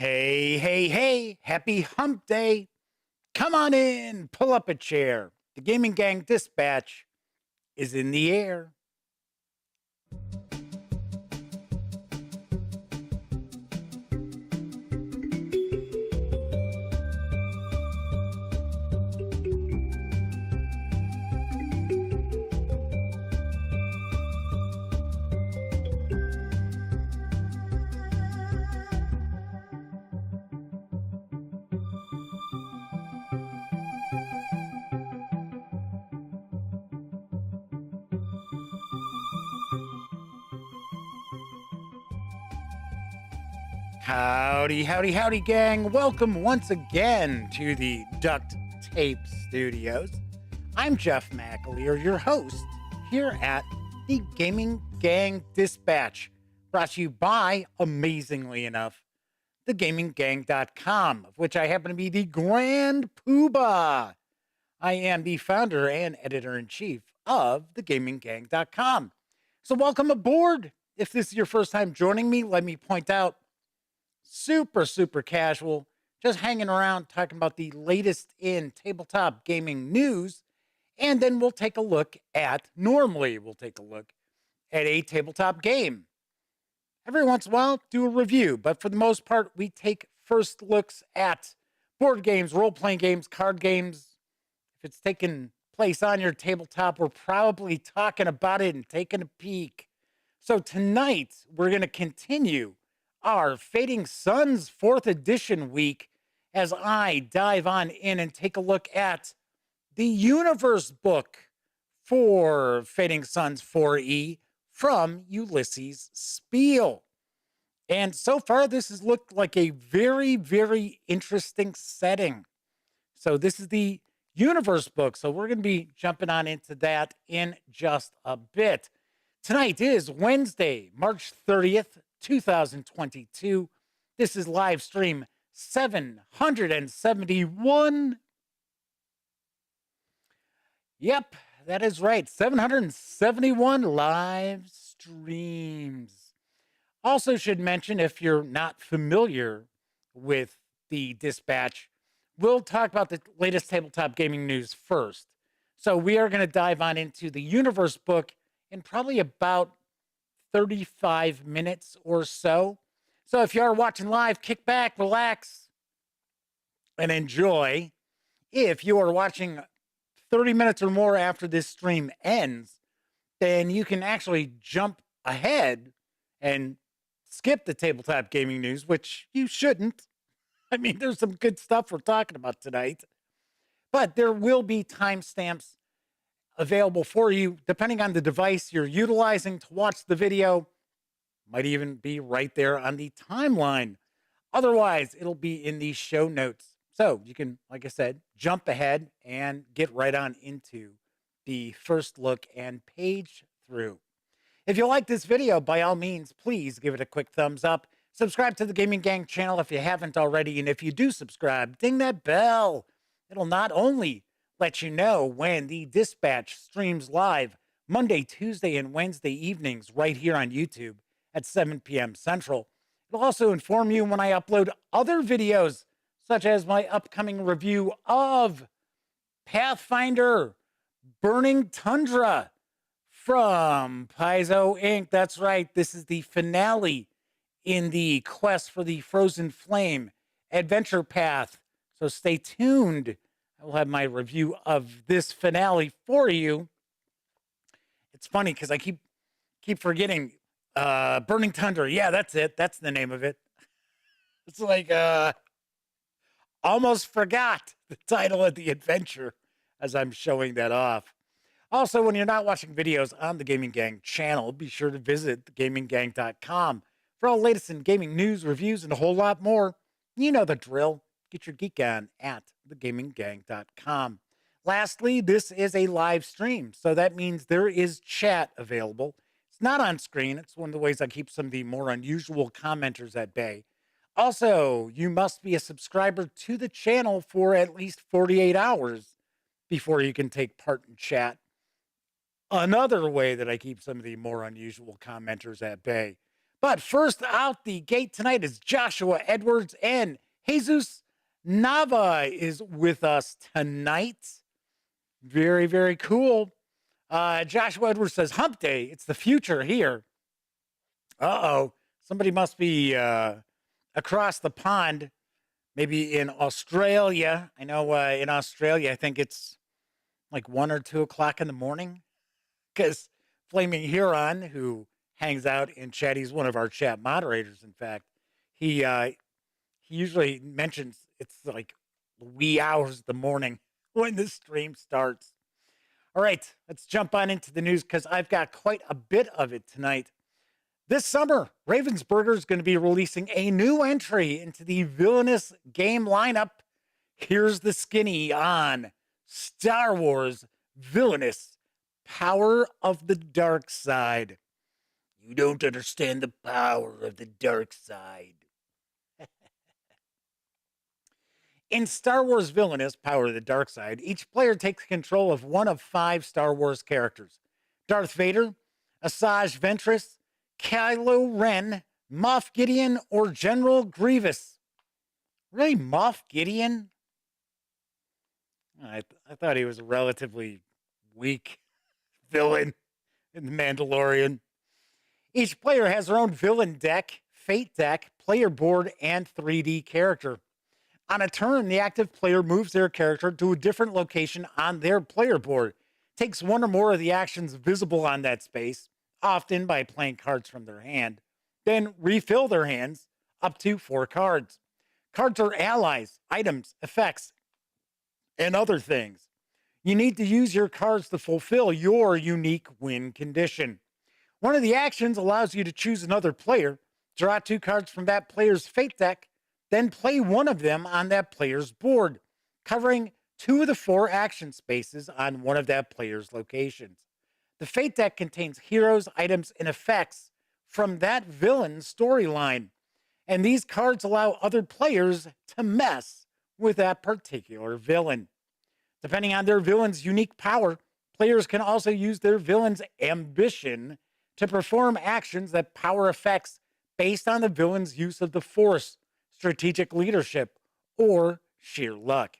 Hey, hey, hey, happy hump day. Come on in, pull up a chair. The Gaming Gang Dispatch is in the air. Howdy, howdy, howdy, gang. Welcome once again to the Duct Tape Studios. I'm Jeff McAleer, your host, here at the Gaming Gang Dispatch, brought to you by, amazingly enough, thegaminggang.com, of which I happen to be the Grand Poobah. I am the founder and editor-in-chief of thegaminggang.com. So welcome aboard. If this is your first time joining me, let me point out, super casual, just hanging around talking about the latest in tabletop gaming news. And then we'll take a look at a tabletop game. Every once in a while, do a review, but for the most part, we take first looks at board games, role-playing games, card games. If it's taking place on your tabletop, we're probably talking about it and taking a peek. So tonight, we're going to continue our Fading Suns 4th edition week as I dive on in and take a look at the universe book for Fading Suns 4E from Ulisses Spiele. And so far, this has looked like a very interesting setting. So this is the universe book. So we're going to be jumping on into that in just a bit. Tonight is Wednesday, March 30th, 2022. This is live stream 771. Yep, that is right. 771 live streams. Also should mention, if you're not familiar with the dispatch, we'll talk about the latest tabletop gaming news first. So we are going to dive on into the universe book in probably about 35 minutes or so. So if you are watching live, kick back, relax, and enjoy. If you are watching 30 minutes or more after this stream ends, then you can actually jump ahead and skip the tabletop gaming news, which you shouldn't. I mean, there's some good stuff we're talking about tonight, but there will be timestamps available for you depending on the device you're utilizing to watch the video. Might even be right there on the timeline. Otherwise, it'll be in the show notes. So you can, like I said, jump ahead and get right on into the first look and page through. If you like this video, by all means, please give it a quick thumbs up. Subscribe to the Gaming Gang channel if you haven't already. And if you do subscribe, ding that bell. It'll not only let you know when the dispatch streams live Monday, Tuesday, and Wednesday evenings right here on YouTube at 7 p.m. Central. It'll also inform you when I upload other videos, such as my upcoming review of Pathfinder Burning Tundra from Paizo Inc. That's right, this is the finale in the quest for the Frozen Flame adventure path. So stay tuned. I will have my review of this finale for you. It's funny because I keep forgetting Burning Tundra. Yeah, that's it. That's the name of it. It's like almost forgot the title of the adventure as I'm showing that off. Also, when you're not watching videos on the Gaming Gang channel, be sure to visit thegaminggang.com for all latest in gaming news, reviews, and a whole lot more. You know the drill. Get your geek on at thegaminggang.com. Lastly, this is a live stream, so that means there is chat available. It's not on screen. It's one of the ways I keep some of the more unusual commenters at bay. Also, you must be a subscriber to the channel for at least 48 hours before you can take part in chat. Another way that I keep some of the more unusual commenters at bay. But first out the gate tonight is Joshua Edwards, and Jesus Nava is with us tonight. Very, very cool. Joshua Edwards says, Hump Day, it's the future here. Uh-oh, somebody must be across the pond, maybe in Australia. I know in Australia, I think it's like 1 or 2 o'clock in the morning, because Flaming Huron, who hangs out in chat, he's one of our chat moderators, in fact, he usually mentions it's like wee hours of the morning when the stream starts. All right, let's jump on into the news, because I've got quite a bit of it tonight. This summer, Ravensburger is going to be releasing a new entry into the villainous game lineup. Here's the skinny on Star Wars Villainous Power of the Dark Side. You don't understand the power of the dark side. In Star Wars Villainous Power of the Dark Side, each player takes control of one of 5 Star Wars characters: Darth Vader, Asajj Ventress, Kylo Ren, Moff Gideon, or General Grievous. Really, Moff Gideon? I thought he was a relatively weak villain in The Mandalorian. Each player has their own villain deck, fate deck, player board, and 3D character. On a turn, the active player moves their character to a different location on their player board, takes one or more of the actions visible on that space, often by playing cards from their hand, then refill their hands up to 4 cards. Cards are allies, items, effects, and other things. You need to use your cards to fulfill your unique win condition. One of the actions allows you to choose another player, draw 2 cards from that player's fate deck, then play one of them on that player's board, covering 2 of the 4 action spaces on one of that player's locations. The fate deck contains heroes, items, and effects from that villain's storyline, and these cards allow other players to mess with that particular villain. Depending on their villain's unique power, players can also use their villain's ambition to perform actions that power effects based on the villain's use of the Force, strategic leadership, or sheer luck.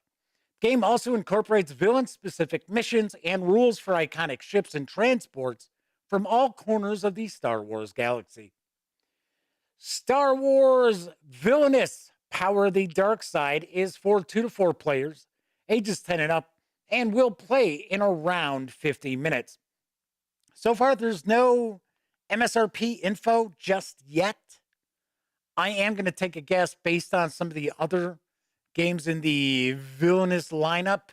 The game also incorporates villain-specific missions and rules for iconic ships and transports from all corners of the Star Wars galaxy. Star Wars Villainous Power of the Dark Side is for 2 to 4 players, ages 10 and up, and will play in around 50 minutes. So far, there's no MSRP info just yet. I am going to take a guess based on some of the other games in the Villainous lineup.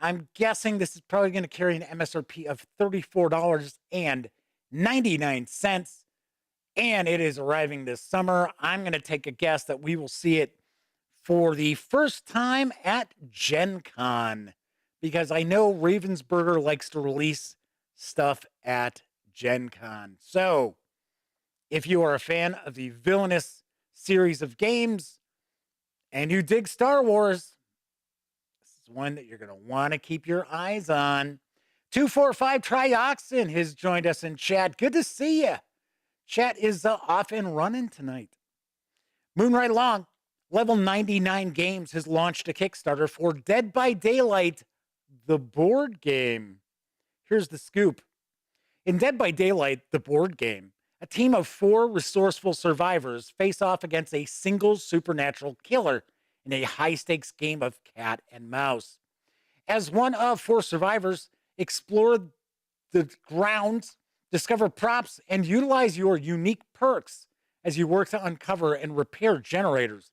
I'm guessing this is probably going to carry an MSRP of $34.99, and it is arriving this summer. I'm going to take a guess that we will see it for the first time at Gen Con, because I know Ravensburger likes to release stuff at Gen Con. So, if you are a fan of the Villainous series of games and you dig Star Wars, this is one that you're going to want to keep your eyes on. 245 Trioxin has joined us in chat. Good to see you. Chat is off and running tonight. Moon right along. Level 99 Games has launched a Kickstarter for Dead by Daylight, the board game. Here's the scoop. In Dead by Daylight, the board game, a team of 4 resourceful survivors face off against a single supernatural killer in a high-stakes game of cat and mouse. As one of 4 survivors, explore the grounds, discover props, and utilize your unique perks as you work to uncover and repair generators.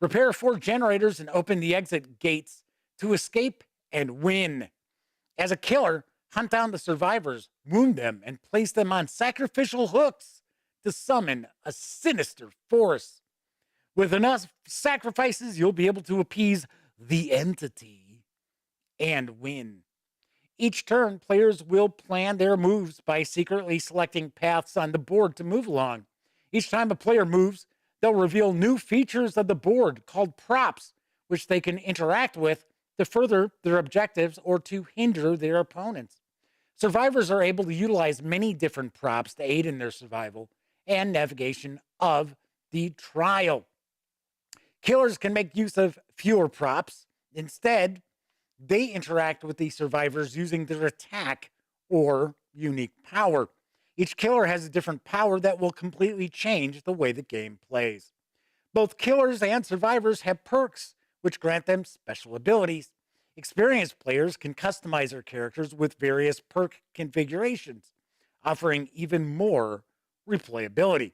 Repair 4 generators and open the exit gates to escape and win. As a killer, hunt down the survivors, wound them, and place them on sacrificial hooks to summon a sinister force. With enough sacrifices, you'll be able to appease the entity and win. Each turn, players will plan their moves by secretly selecting paths on the board to move along. Each time a player moves, they'll reveal new features of the board called props, which they can interact with to further their objectives or to hinder their opponents. Survivors are able to utilize many different props to aid in their survival, and navigation of the trial. Killers can make use of fewer props. Instead, they interact with the survivors using their attack or unique power. Each killer has a different power that will completely change the way the game plays. Both killers and survivors have perks, which grant them special abilities. Experienced players can customize their characters with various perk configurations, offering even more replayability.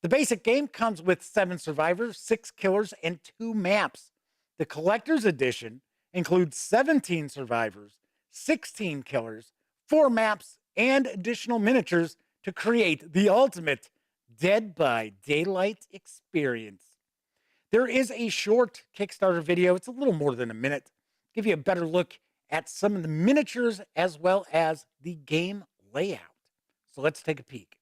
The basic game comes with 7 survivors, 6 killers, and 2 maps. The collector's edition includes 17 survivors, 16 killers, 4 maps, and additional miniatures to create the ultimate Dead by Daylight experience. There is a short Kickstarter video, it's a little more than a minute, give you a better look at some of the miniatures as well as the game layout. So let's take a peek.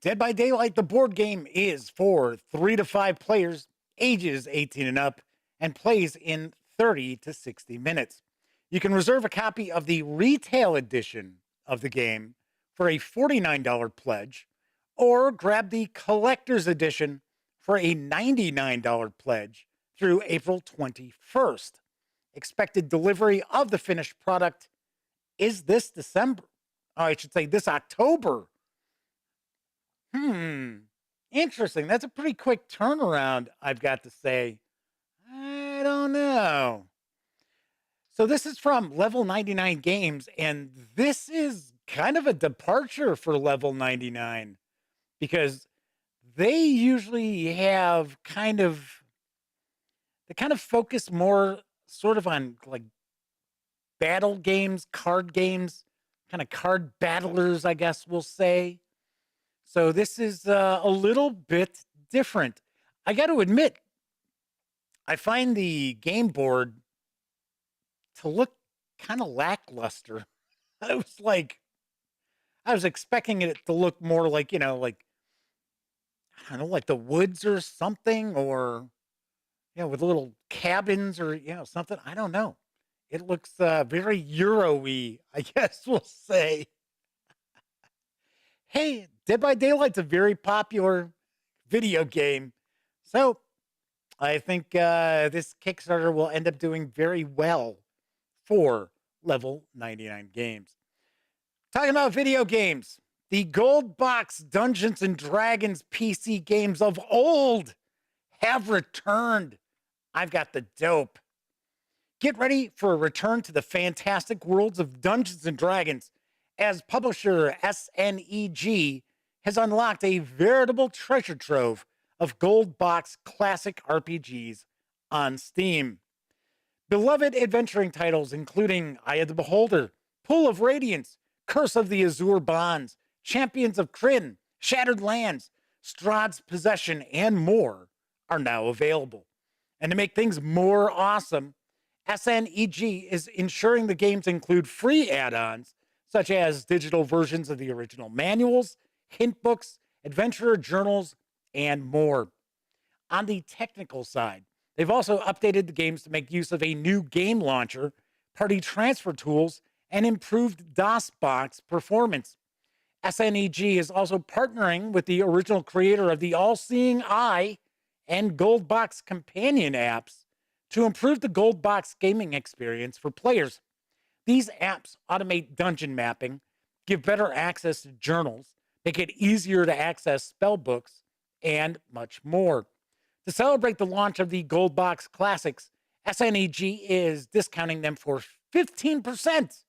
Dead by Daylight, the board game, is for 3 to 5 players, ages 18 and up, and plays in 30 to 60 minutes. You can reserve a copy of the retail edition of the game for a $49 pledge, or grab the collector's edition for a $99 pledge through April 21st. Expected delivery of the finished product is this December. Oh, I should say this October. Interesting. That's a pretty quick turnaround, I've got to say. I don't know. So this is from Level 99 Games, and this is kind of a departure for Level 99 because they usually have they kind of focus more sort of on like battle games, card games, kind of card battlers, I guess we'll say. So this is a little bit different. I got to admit, I find the game board to look kind of lackluster. I was expecting it to look more like, like, I don't know, like the woods or something, or, with little cabins or, something. I don't know. It looks very Euro-y, I guess we'll say. Hey, Dead by Daylight's a very popular video game. So I think this Kickstarter will end up doing very well for Level 99 Games. Talking about video games, the Gold Box Dungeons and Dragons PC games of old have returned. I've got the dope. Get ready for a return to the fantastic worlds of Dungeons and Dragons, as publisher SNEG has unlocked a veritable treasure trove of gold box classic RPGs on Steam. Beloved adventuring titles including Eye of the Beholder, Pool of Radiance, Curse of the Azure Bonds, Champions of Krynn, Shattered Lands, Strahd's Possession, and more are now available. And to make things more awesome, SNEG is ensuring the games include free add-ons such as digital versions of the original manuals, hint books, adventurer journals, and more. On the technical side, they've also updated the games to make use of a new game launcher, party transfer tools, and improved DOSBox performance. SNEG is also partnering with the original creator of the All Seeing Eye and Gold Box companion apps to improve the Gold Box gaming experience for players. These apps automate dungeon mapping, give better access to journals, make it easier to access spell books, and much more. To celebrate the launch of the Gold Box Classics, SNEG is discounting them for 15%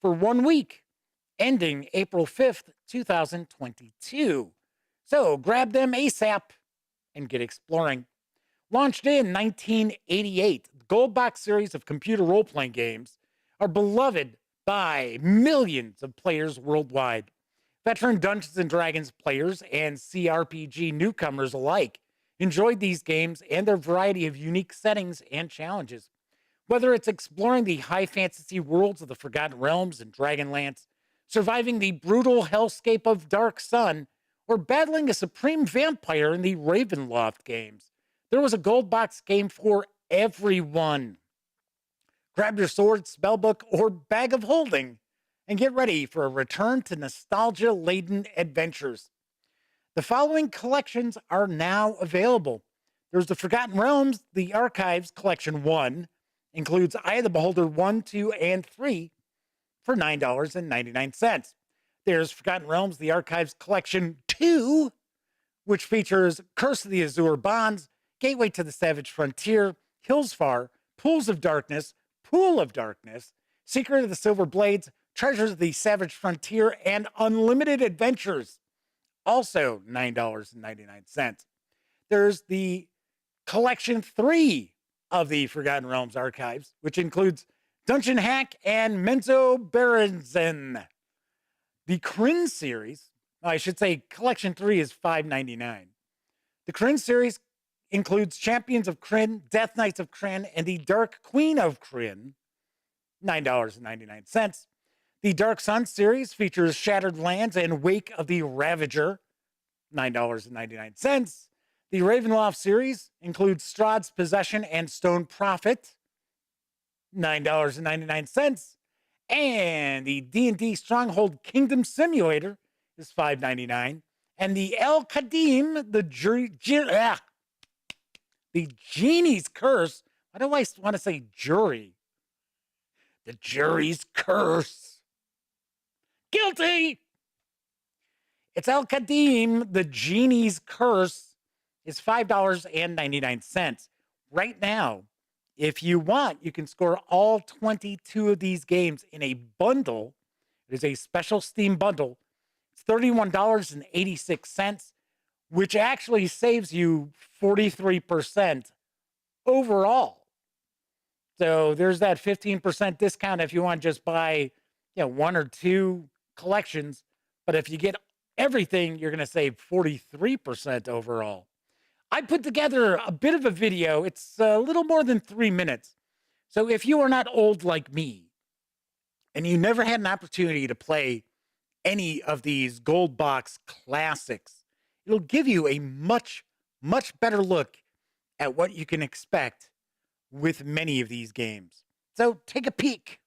for 1 week, ending April 5th, 2022. So grab them ASAP and get exploring. Launched in 1988, the Gold Box series of computer role-playing games are beloved by millions of players worldwide. Veteran Dungeons & Dragons players and CRPG newcomers alike enjoyed these games and their variety of unique settings and challenges. Whether it's exploring the high fantasy worlds of the Forgotten Realms and Dragonlance, surviving the brutal hellscape of Dark Sun, or battling a supreme vampire in the Ravenloft games, there was a Gold Box game for everyone. Grab your sword, spellbook, or bag of holding and get ready for a return to nostalgia-laden adventures. The following collections are now available. There's the Forgotten Realms, the Archives Collection 1, includes Eye of the Beholder 1, 2, and 3 for $9.99. There's Forgotten Realms, the Archives Collection 2, which features Curse of the Azure Bonds, Gateway to the Savage Frontier, Hillsfar, Pools of Darkness, Pool of Darkness, Secret of the Silver Blades, Treasures of the Savage Frontier, and Unlimited Adventures. Also $9.99. There's the Collection 3 of the Forgotten Realms Archives, which includes Dungeon Hack and Menzo Berenzin. The Kryn series, I should say Collection 3 is $5.99. The Kryn series includes Champions of Kryn, Death Knights of Kryn, and the Dark Queen of Kryn, $9.99. The Dark Sun series features Shattered Lands and Wake of the Ravager, $9.99. The Ravenloft series includes Strahd's Possession and Stone Prophet, $9.99. And the D&D Stronghold Kingdom Simulator is $5.99. And the El Qadim, the Genie's Curse. Why do I want to say jury? The Jury's Curse. Guilty! It's El Qadim, the Genie's Curse, is $5.99. Right now, if you want, you can score all 22 of these games in a bundle. It is a special Steam bundle. It's $31.86, which actually saves you 43% overall. So there's that 15% discount if you want to just buy, one or two collections. But if you get everything, you're going to save 43% overall. I put together a bit of a video. It's a little more than 3 minutes. So if you are not old like me and you never had an opportunity to play any of these Gold Box classics, it'll give you a much, much better look at what you can expect with many of these games. So take a peek.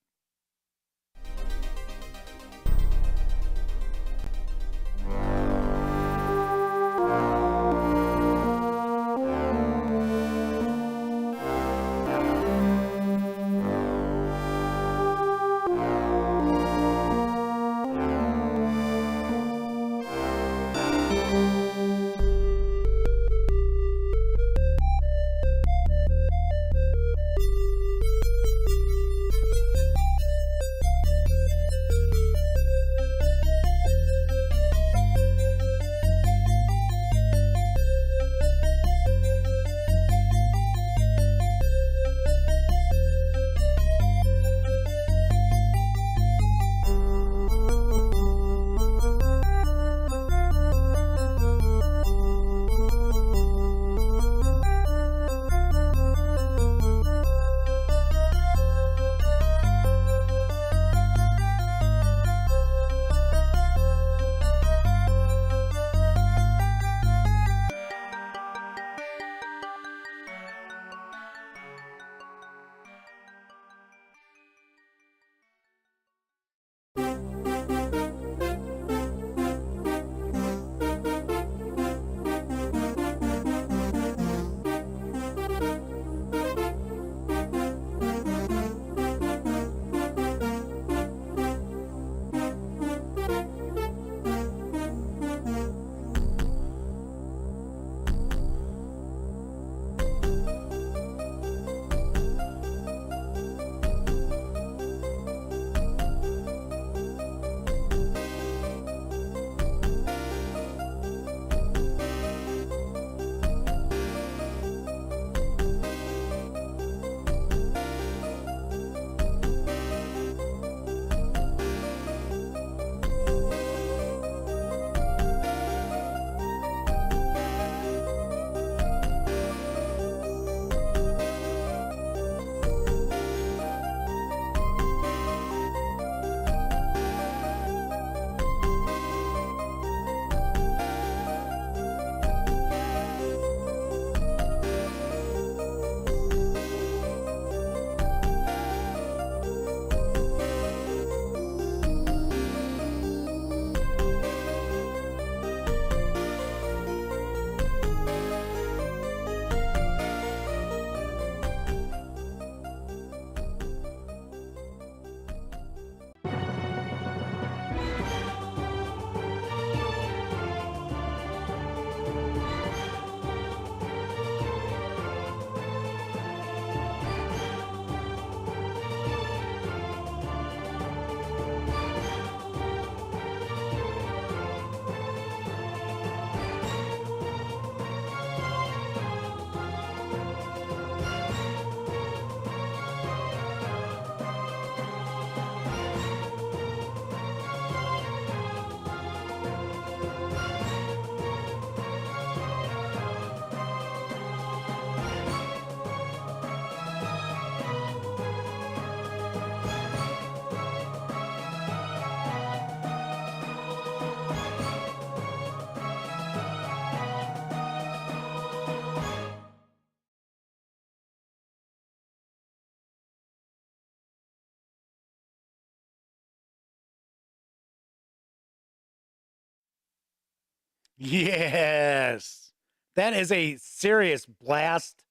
Yes. That is a serious blast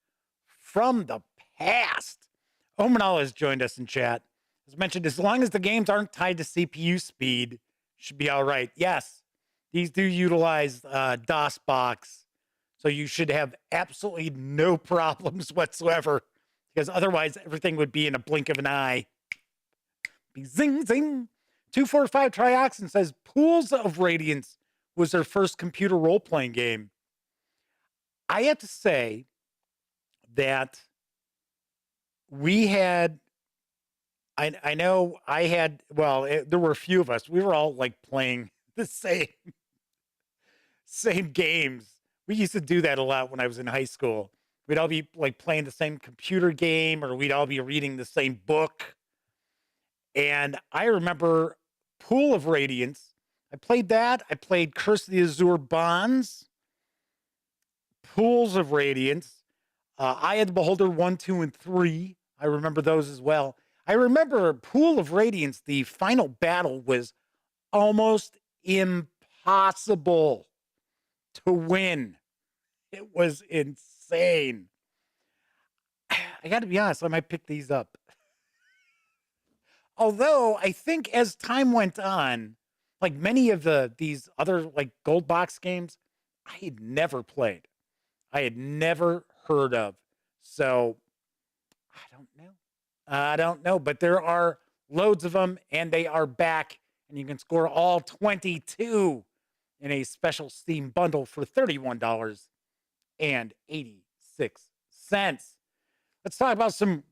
from the past. Omanal has joined us in chat. As mentioned, as long as the games aren't tied to CPU speed, should be all right. Yes, these do utilize DOSBox, so you should have absolutely no problems whatsoever, because otherwise everything would be in a blink of an eye. Be zing, zing. 245 Trioxin says Pools of Radiance was their first computer role-playing game. I have to say that we had, I know I had, well, there were a few of us. We were all like playing the same games. We used to do that a lot when I was in high school. We'd all be like playing the same computer game, or we'd all be reading the same book. And I remember Pool of Radiance. I played that. I played Curse of the Azure Bonds, Pools of Radiance. Eye of the Beholder 1, 2, and 3. I remember those as well. I remember Pool of Radiance, the final battle was almost impossible to win. It was insane. I got to be honest, I might pick these up. Although I think as time went on, like many of these other like gold box games, I had never played. I had never heard of. So I don't know, but there are loads of them, and they are back, and you can score all 22 in a special Steam bundle for $31.86. Let's talk about some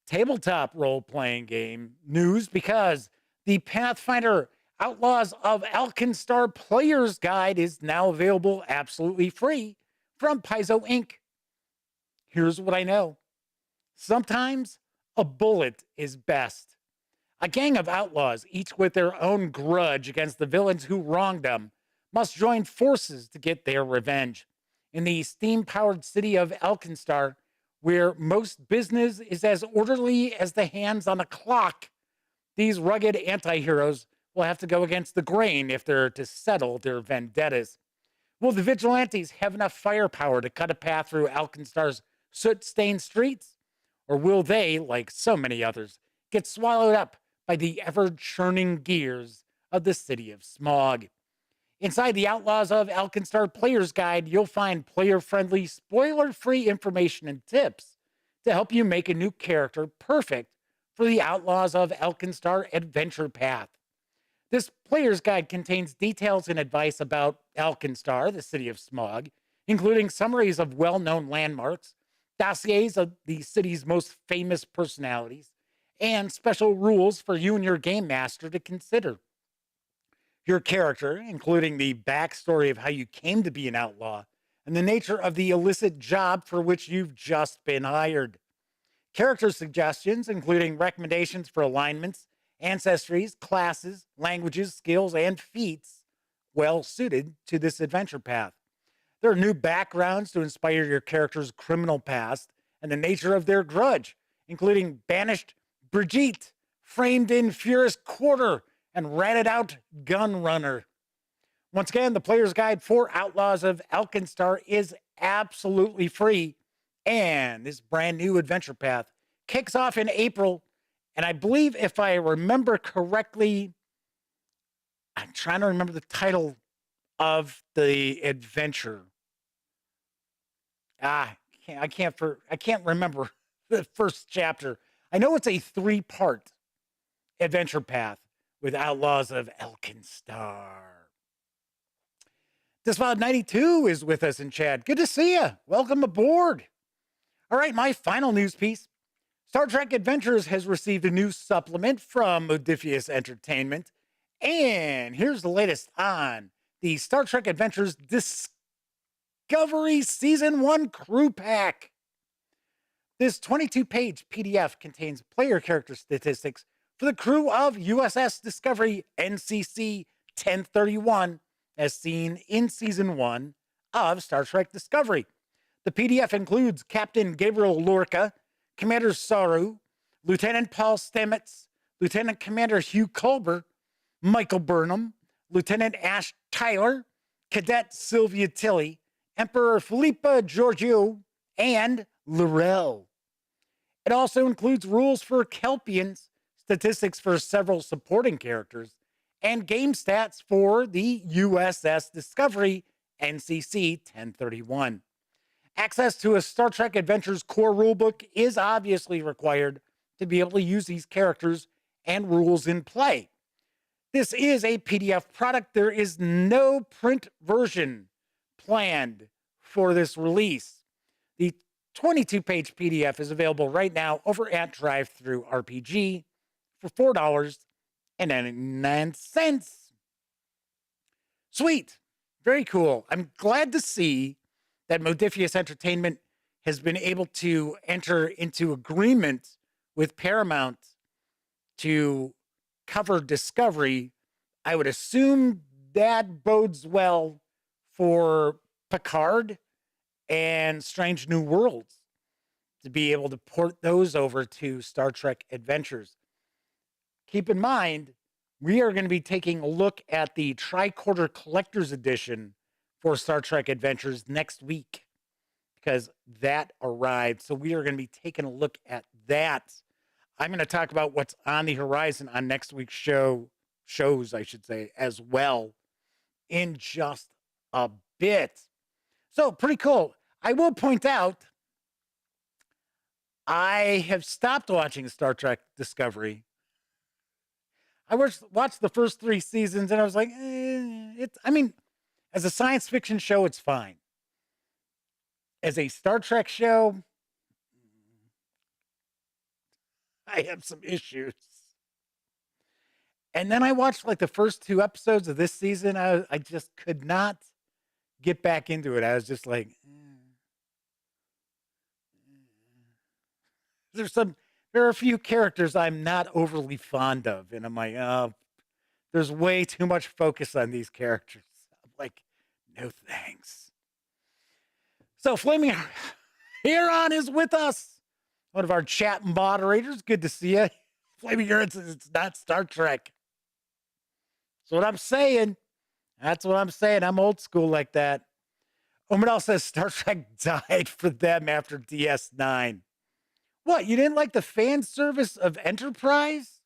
tabletop role-playing game news, because the Pathfinder Outlaws of Alkenstar Player's Guide is now available absolutely free from Paizo Inc. Here's what I know. Sometimes a bullet is best. A gang of outlaws, each with their own grudge against the villains who wronged them, must join forces to get their revenge. In the steam-powered city of Alkenstar, where most business is as orderly as the hands on a clock, these rugged anti-heroes will have to go against the grain if they're to settle their vendettas. Will the vigilantes have enough firepower to cut a path through Alkenstar's soot-stained streets? Or will they, like so many others, get swallowed up by the ever-churning gears of the city of smog? Inside the Outlaws of Alkenstar Player's Guide, you'll find player-friendly, spoiler-free information and tips to help you make a new character perfect for the Outlaws of Alkenstar adventure path. This player's guide contains details and advice about Alkenstar, the city of smog, including summaries of well-known landmarks, dossiers of the city's most famous personalities, and special rules for you and your game master to consider. Your character, including the backstory of how you came to be an outlaw and the nature of the illicit job for which you've just been hired. Character suggestions, including recommendations for alignments, ancestries, classes, languages, skills, and feats well suited to this adventure path. There are new backgrounds to inspire your character's criminal past and the nature of their grudge, including banished Brigitte, framed in Furious Quarter, and ratted out Gun Runner. Once again, the player's guide for Outlaws of Alkenstar is absolutely free, and this brand new adventure path kicks off in April. And I believe, if I remember correctly, I'm trying to remember the title of the adventure. I can't remember the first chapter. I know it's a 3-part adventure path with Outlaws of Alkenstar. Disfod92 is with us in chat. Good to see you. Welcome aboard. All right, my final news piece. Star Trek Adventures has received a new supplement from Modiphius Entertainment. And here's the latest on the Star Trek Adventures Discovery Season 1 Crew Pack. This 22-page PDF contains player character statistics for the crew of USS Discovery NCC 1031, as seen in Season 1 of Star Trek Discovery. The PDF includes Captain Gabriel Lorca, Commander Saru, Lieutenant Paul Stamets, Lieutenant Commander Hugh Culber, Michael Burnham, Lieutenant Ash Tyler, Cadet Sylvia Tilly, Emperor Philippa Georgiou, and Laurel. It also includes rules for Kelpians, statistics for several supporting characters, and game stats for the USS Discovery NCC 1031. Access to a Star Trek Adventures core rulebook is obviously required to be able to use these characters and rules in play. This is a PDF product. There is no print version planned for this release. The 22-page PDF is available right now over at DriveThruRPG for $4.99. Sweet. Very cool. I'm glad to see that Modiphius Entertainment has been able to enter into agreement with Paramount to cover Discovery. I would assume that bodes well for Picard and Strange New Worlds to be able to port those over to Star Trek Adventures. Keep in mind, we are going to be taking a look at the Tricorder Collector's Edition for Star Trek Adventures next week because that arrived. So we are going to be taking a look at that. I'm going to talk about what's on the horizon on next week's shows, I should say, as well in just a bit. So pretty cool. I will point out, I have stopped watching Star Trek Discovery. I watched the first 3 seasons and I was like, as a science fiction show, it's fine. As a Star Trek show, I have some issues. And then I watched like the first 2 episodes of this season. I just could not get back into it. I was just like, there are a few characters I'm not overly fond of. And I'm like, oh, there's way too much focus on these characters. I'm like, no thanks. So Flaming Huron is with us. One of our chat moderators. Good to see you. Flaming Huron says it's not Star Trek. That's what I'm saying. That's what I'm saying. I'm old school like that. Omanel says Star Trek died for them after DS9. What, you didn't like the fan service of Enterprise?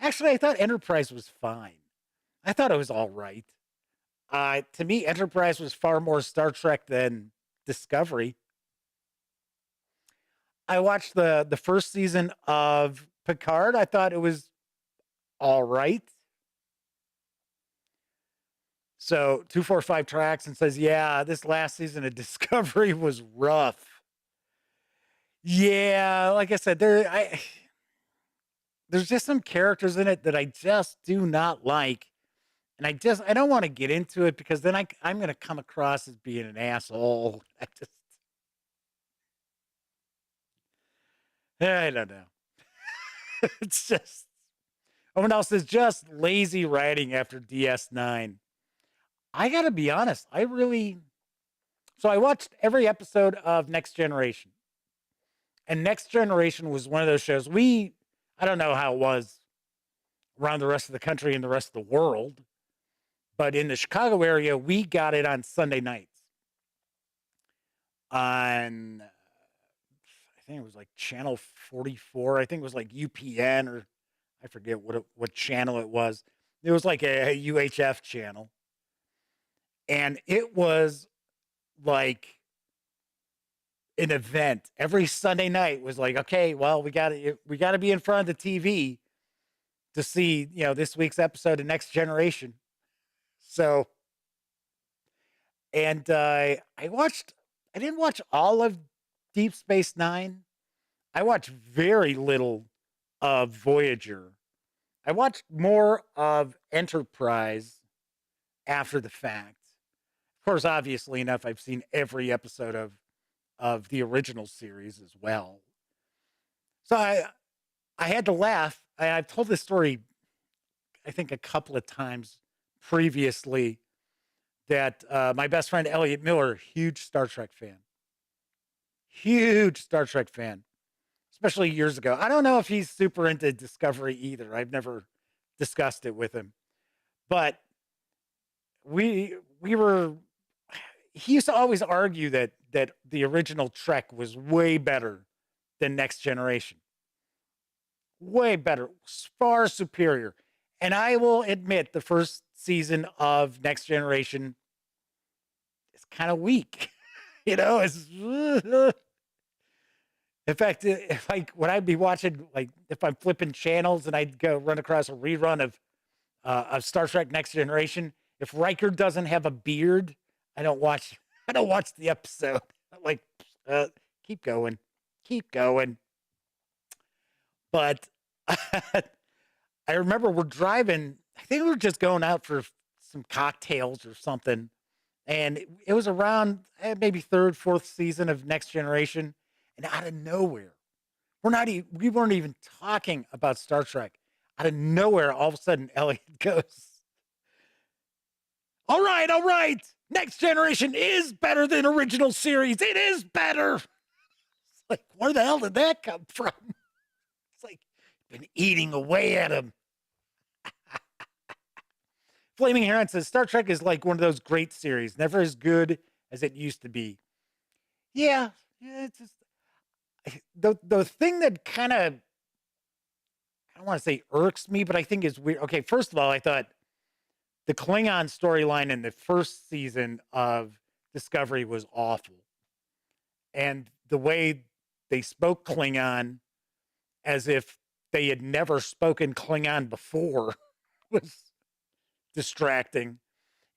Actually, I thought Enterprise was fine. I thought it was all right. To me, Enterprise was far more Star Trek than Discovery. I watched the first season of Picard. I thought it was all right. So 245 tracks and says, yeah, this last season of Discovery was rough. Yeah, like I said, there's just some characters in it that I just do not like. And I don't want to get into it because then I'm going to come across as being an asshole. I don't know. It's just, someone else is just lazy writing after DS9. I got to be honest. So I watched every episode of Next Generation. And Next Generation was one of those shows. I don't know how it was around the rest of the country and the rest of the world. But in the Chicago area, we got it on Sunday nights. On, I think it was like channel 44. I think it was like UPN or I forget what channel it was. It was like a UHF channel. And it was like an event. Every Sunday night was like, okay, well, we got to be in front of the TV to see, this week's episode of Next Generation. So, and I didn't watch all of Deep Space Nine. I watched very little of Voyager. I watched more of Enterprise after the fact. Of course, obviously enough, I've seen every episode of the original series as well. So I had to laugh. I've told this story, I think, a couple of times previously that my best friend, Elliot Miller, huge Star Trek fan, especially years ago. I don't know if he's super into Discovery either. I've never discussed it with him. But we were he used to always argue that the original Trek was way better than Next Generation. Way better, far superior. And I will admit the first season of Next Generation is kind of weak. It's in fact, like when I'd be watching, like if I'm flipping channels and I'd go run across a rerun of Star Trek Next Generation, if Riker doesn't have a beard, I don't watch. I don't watch the episode. I'm like, keep going, keep going. But I remember we're driving. I think we were just going out for some cocktails or something, and it was around maybe third, fourth season of Next Generation, and out of nowhere, we weren't even talking about Star Trek. Out of nowhere, all of a sudden, Elliot goes, all right. Next Generation is better than original series. It is better. It's like, where the hell did that come from? It's like, been eating away at him. Flaming Heron says, Star Trek is like one of those great series, never as good as it used to be. Yeah, it's just, the thing that kind of, I don't want to say irks me, but I think is weird. Okay, first of all, I thought the Klingon storyline in the first season of Discovery was awful. And the way they spoke Klingon as if they had never spoken Klingon before was distracting.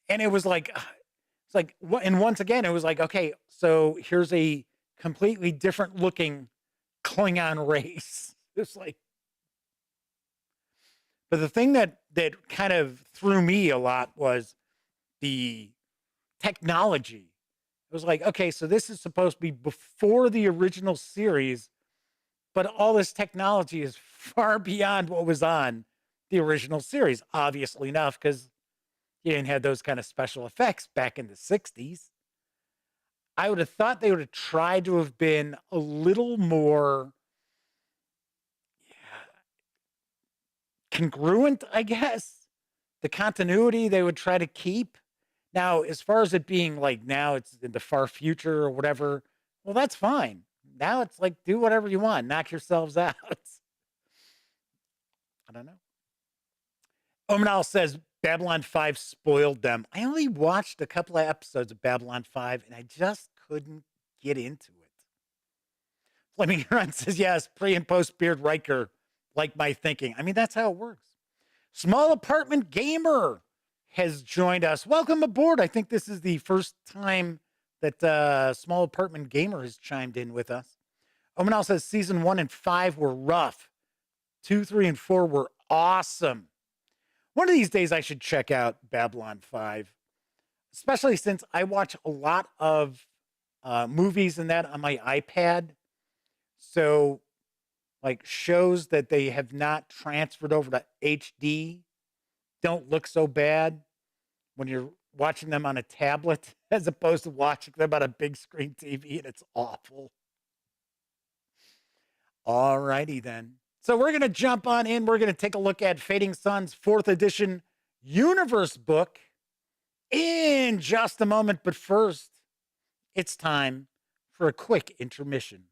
And it was like, and once again, it was like, okay, so here's a completely different looking Klingon race. It's like, but the thing that kind of threw me a lot was the technology. It was like, okay, so this is supposed to be before the original series, but all this technology is far beyond what was on the original series, obviously enough, because you didn't have those kind of special effects back in the 60s. I would have thought they would have tried to have been a little more congruent, I guess. The continuity they would try to keep. Now, as far as it being like now it's in the far future or whatever, well, that's fine. Now it's like, do whatever you want. Knock yourselves out. I don't know. Omanal says Babylon 5 spoiled them. I only watched a couple of episodes of Babylon 5 and I just couldn't get into it. Fleming Huron says, yes, pre and post Beard Riker, like my thinking. I mean, that's how it works. Small Apartment Gamer has joined us. Welcome aboard. I think this is the first time that Small Apartment Gamer has chimed in with us. Omanal says season 1 and 5 were rough. 2, 3, and 4 were awesome. One of these days I should check out Babylon 5, especially since I watch a lot of movies and that on my iPad. So, like shows that they have not transferred over to HD don't look so bad when you're watching them on a tablet as opposed to watching them on a big screen TV, and it's awful. All righty then. So we're going to jump on in. We're going to take a look at Fading Sun's 4th edition Universe book in just a moment. But first, it's time for a quick intermission.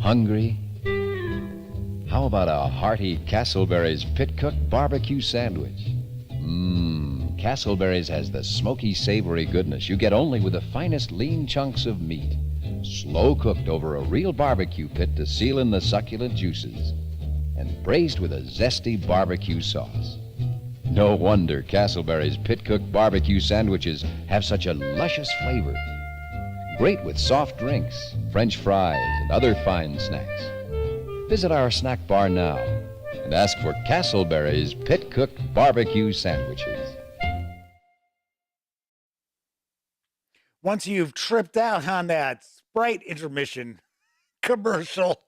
Hungry, How about a hearty Castleberry's Pit Cook barbecue sandwich? Castleberry's has the smoky, savory goodness you get only with the finest lean chunks of meat, slow cooked over a real barbecue pit to seal in the succulent juices, and braised with a zesty barbecue sauce. No wonder Castleberry's Pit Cook barbecue sandwiches have such a luscious flavor. Great with soft drinks, French fries, and other fine snacks. Visit our snack bar now and ask for Castleberry's Pit Cook barbecue sandwiches. Once you've tripped out on that Sprite intermission commercial,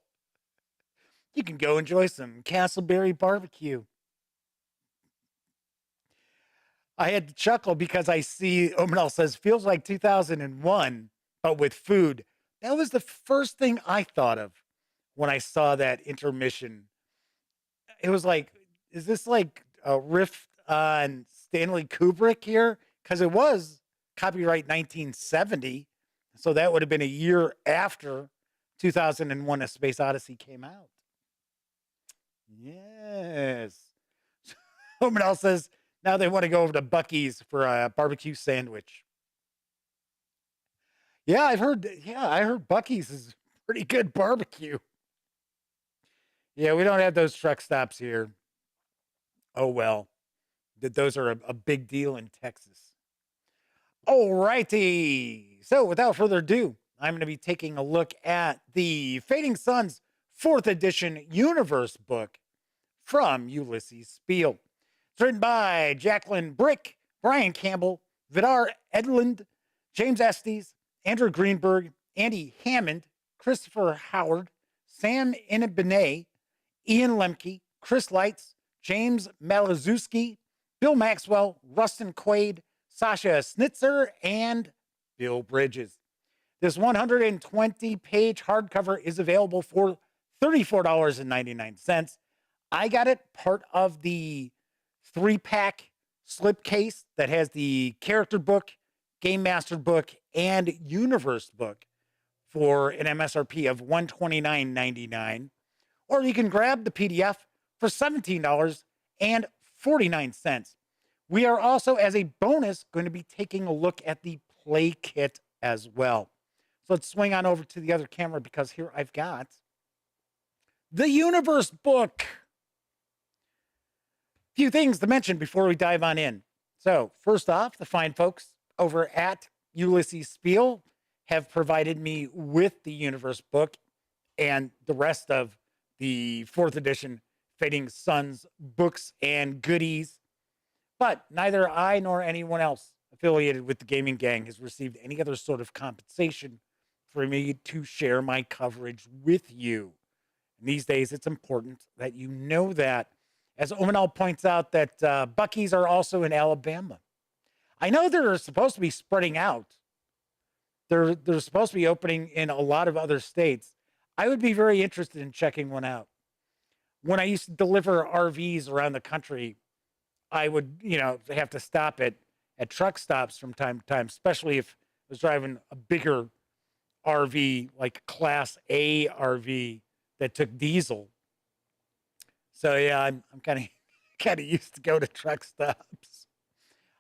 you can go enjoy some Castleberry barbecue. I had to chuckle because I see Omanel says, feels like 2001, but with food. That was the first thing I thought of when I saw that intermission. It was like, is this like a riff on Stanley Kubrick here? Because it was copyright 1970. So that would have been a year after 2001 A Space Odyssey came out. Yes. Omanel says, now they want to go over to Buc-ee's for a barbecue sandwich. Yeah, I heard Buc-ee's is pretty good barbecue. Yeah, we don't have those truck stops here. Oh, well. Those are a big deal in Texas. All righty. So without further ado, I'm going to be taking a look at the Fading Suns 4th edition universe book from Ulisses Spiele. It's written by Jacqueline Brick, Brian Campbell, Vidar Edlund, James Estes, Andrew Greenberg, Andy Hammond, Christopher Howard, Sam Inabene, Ian Lemke, Chris Leitz, James Malazewski, Bill Maxwell, Rustin Quaid, Sasha Snitzer, and Bill Bridges. This 120-page hardcover is available for $34.99. I got it part of the 3-pack slipcase that has the character book, game master book, and universe book for an MSRP of $129.99. Or you can grab the PDF for $17.49. We are also, as a bonus, going to be taking a look at the play kit as well. So let's swing on over to the other camera because here I've got the universe book. Few things to mention before we dive on in. So first off, the fine folks over at Ulisses Spiele have provided me with the universe book and the rest of the 4th edition Fading Suns books and goodies. But neither I nor anyone else affiliated with the gaming gang has received any other sort of compensation for me to share my coverage with you. And these days, it's important that you know that. As Omanel points out, that Buc-ee's are also in Alabama. I know they're supposed to be spreading out. They're supposed to be opening in a lot of other states. I would be very interested in checking one out. When I used to deliver RVs around the country, I would, have to stop at truck stops from time to time, especially if I was driving a bigger RV, like Class A RV that took diesel. So yeah, I'm kind of used to go to truck stops.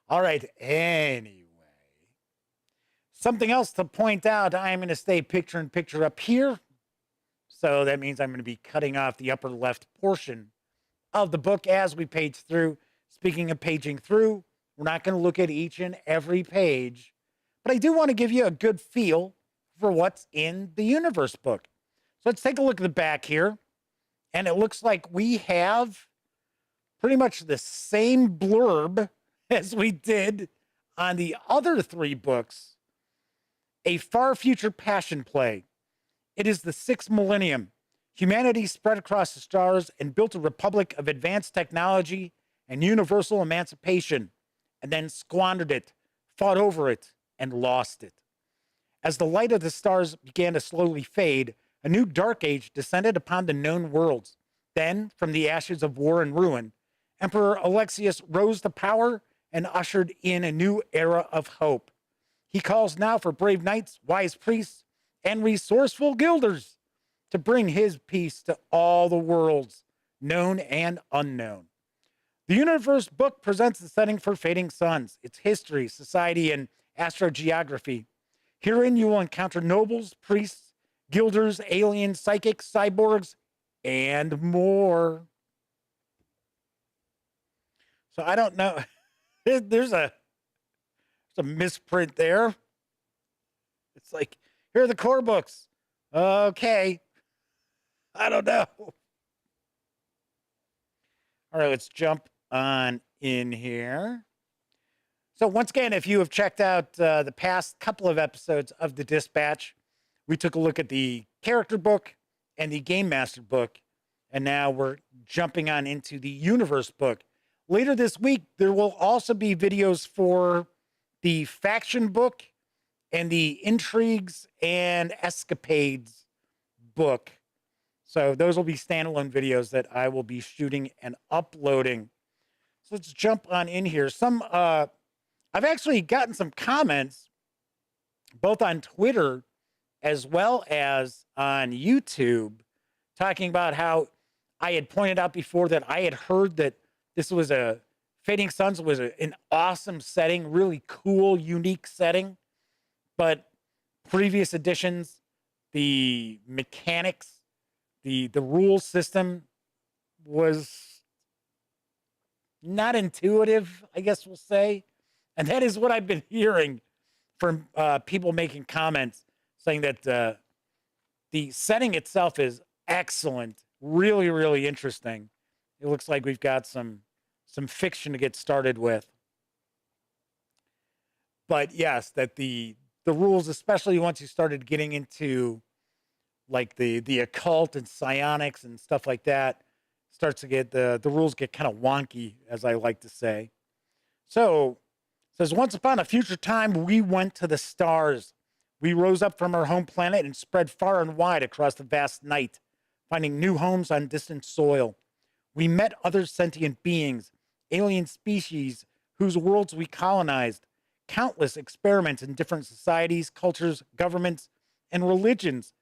All right. Anyway, something else to point out. I'm going to stay picture in picture up here. So that means I'm going to be cutting off the upper left portion of the book as we page through. Speaking of paging through, we're not going to look at each and every page, but I do want to give you a good feel for what's in the universe book. So let's take a look at the back here. And it looks like we have pretty much the same blurb as we did on the other 3 books. A far future passion play. It is the 6th millennium. Humanity spread across the stars and built a republic of advanced technology and universal emancipation, and then squandered it, fought over it, and lost it. As the light of the stars began to slowly fade, a new dark age descended upon the known worlds. Then, from the ashes of war and ruin, Emperor Alexius rose to power and ushered in a new era of hope. He calls now for brave knights, wise priests, and resourceful guilders to bring his peace to all the worlds, known and unknown. The Universe book presents the setting for Fading Suns, its history, society, and astrogeography. Herein you will encounter nobles, priests, guilders, aliens, psychics, cyborgs, and more. So I don't know. There's a misprint there. It's like, here are the core books. Okay. I don't know. All right, let's jump on in here. So once again, if you have checked out the past couple of episodes of The Dispatch, we took a look at the character book and the Game Master book, and now we're jumping on into the Universe book. Later this week, there will also be videos for the faction book and the Intrigues and Escapades book. So those will be standalone videos that I will be shooting and uploading. So let's jump on in here. I've actually gotten some comments both on Twitter as well as on YouTube talking about how I had pointed out before that I had heard that this was Fading Suns was an awesome setting, really cool, unique setting. But previous editions, the mechanics, the rule system was not intuitive, I guess we'll say. And that is what I've been hearing from people making comments saying that the setting itself is excellent, really, really interesting. It looks like we've got some fiction to get started with. But yes, that the rules, especially once you started getting into like the occult and psionics and stuff like that, starts to get the rules get kind of wonky, as I like to say. So it says, once upon a future time, we went to the stars. We rose up from our home planet and spread far and wide across the vast night, finding new homes on distant soil. We met other sentient beings, alien species whose worlds we colonized. Countless experiments in different societies, cultures, governments, and religions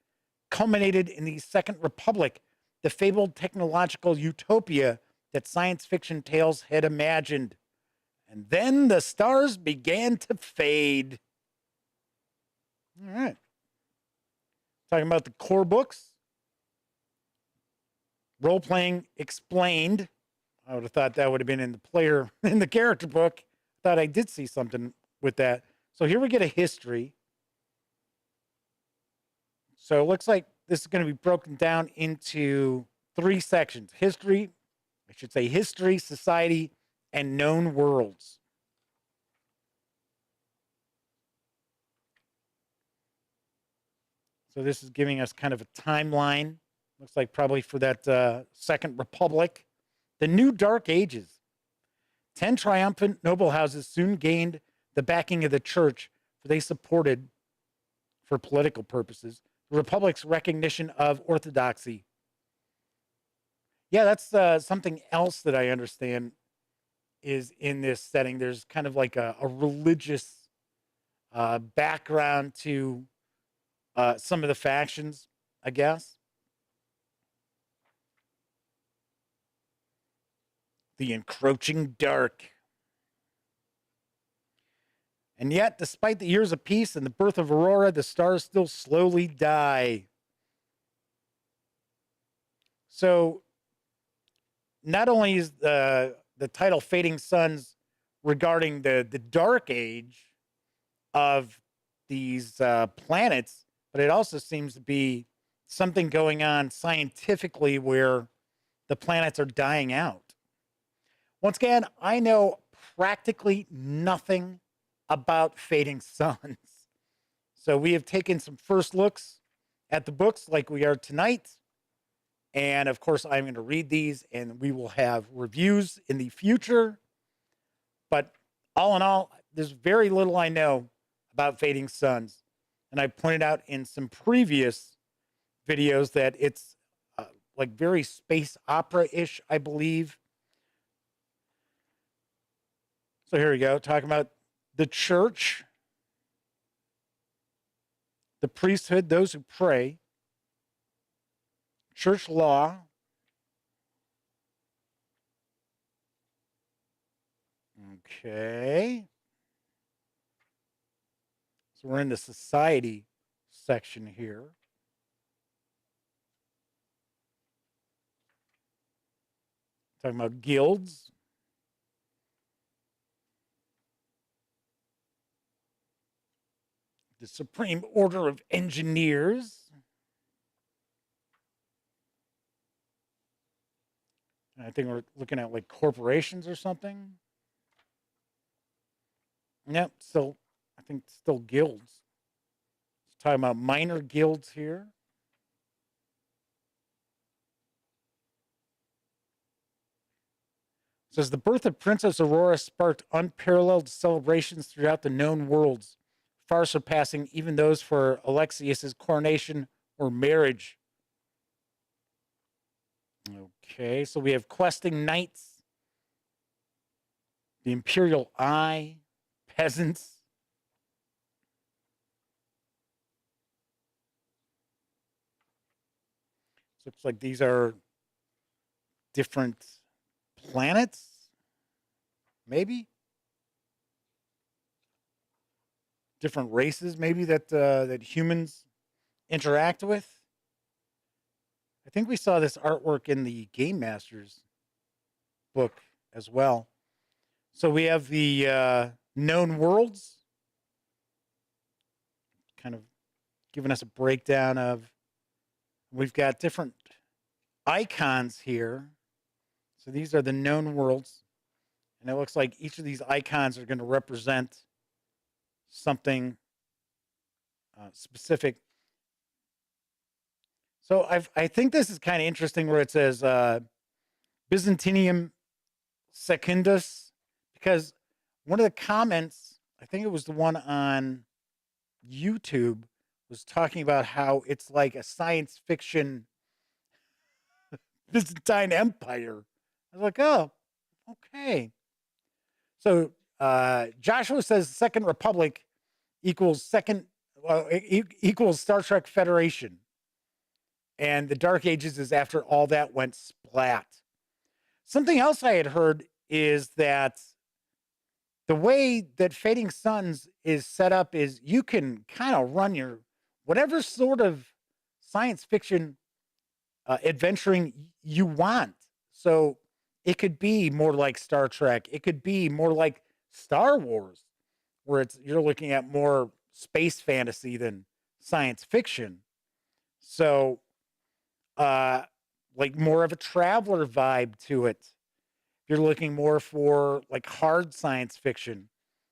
culminated in the Second Republic, the fabled technological utopia that science fiction tales had imagined. And then the stars began to fade. All right. Talking about the core books. Role-playing explained. I would have thought that would have been in the character book. Thought I did see something with that. So here we get a history. So it looks like this is going to be broken down into 3 sections. History, society, and known worlds. So this is giving us kind of a timeline. Looks like probably for that Second Republic. The New Dark Ages. 10 triumphant noble houses soon gained the backing of the church, for they supported, for political purposes, the Republic's recognition of orthodoxy. Yeah, that's something else that I understand is in this setting. There's kind of like a religious background to some of the factions, I guess. The encroaching dark. And yet, despite the years of peace and the birth of Aurora, the stars still slowly die. So, not only is the title Fading Suns regarding the dark age of these planets, but it also seems to be something going on scientifically where the planets are dying out. Once again, I know practically nothing about Fading Suns. So we have taken some first looks at the books like we are tonight. And of course, I'm going to read these and we will have reviews in the future. But all in all, there's very little I know about Fading Suns. And I pointed out in some previous videos that it's like very space opera-ish, I believe. So here we go, talking about the church, the priesthood, those who pray, church law. Okay. So we're in the society section here. Talking about guilds. The Supreme Order of Engineers. And I think we're looking at like corporations or something. Yep, still, I think still guilds. It's talking about minor guilds here. It says the birth of Princess Aurora sparked unparalleled celebrations throughout the known worlds, far surpassing even those for Alexius's coronation or marriage. Okay, so we have questing knights, the Imperial Eye, peasants. So looks like these are different planets, maybe different races, maybe that humans interact with. I think we saw this artwork in the Game Masters book as well. So we have the known worlds, kind of giving us a breakdown of. We've got different icons here. So these are the known worlds. And it looks like each of these icons are going to represent something specific. So I think this is kind of interesting where it says Byzantium Secundus, because one of the comments, I think it was the one on YouTube, was talking about how it's like a science fiction Byzantine Empire. I was like, oh, okay. So Joshua says Second Republic equals equals Star Trek Federation. And the Dark Ages is after all that went splat. Something else I had heard is that the way that Fading Suns is set up is you can kind of run your whatever sort of science fiction adventuring you want. So it could be more like Star Trek. It could be more like Star Wars, where you're looking at more space fantasy than science fiction. So like more of a traveler vibe to it. You're looking more for like hard science fiction.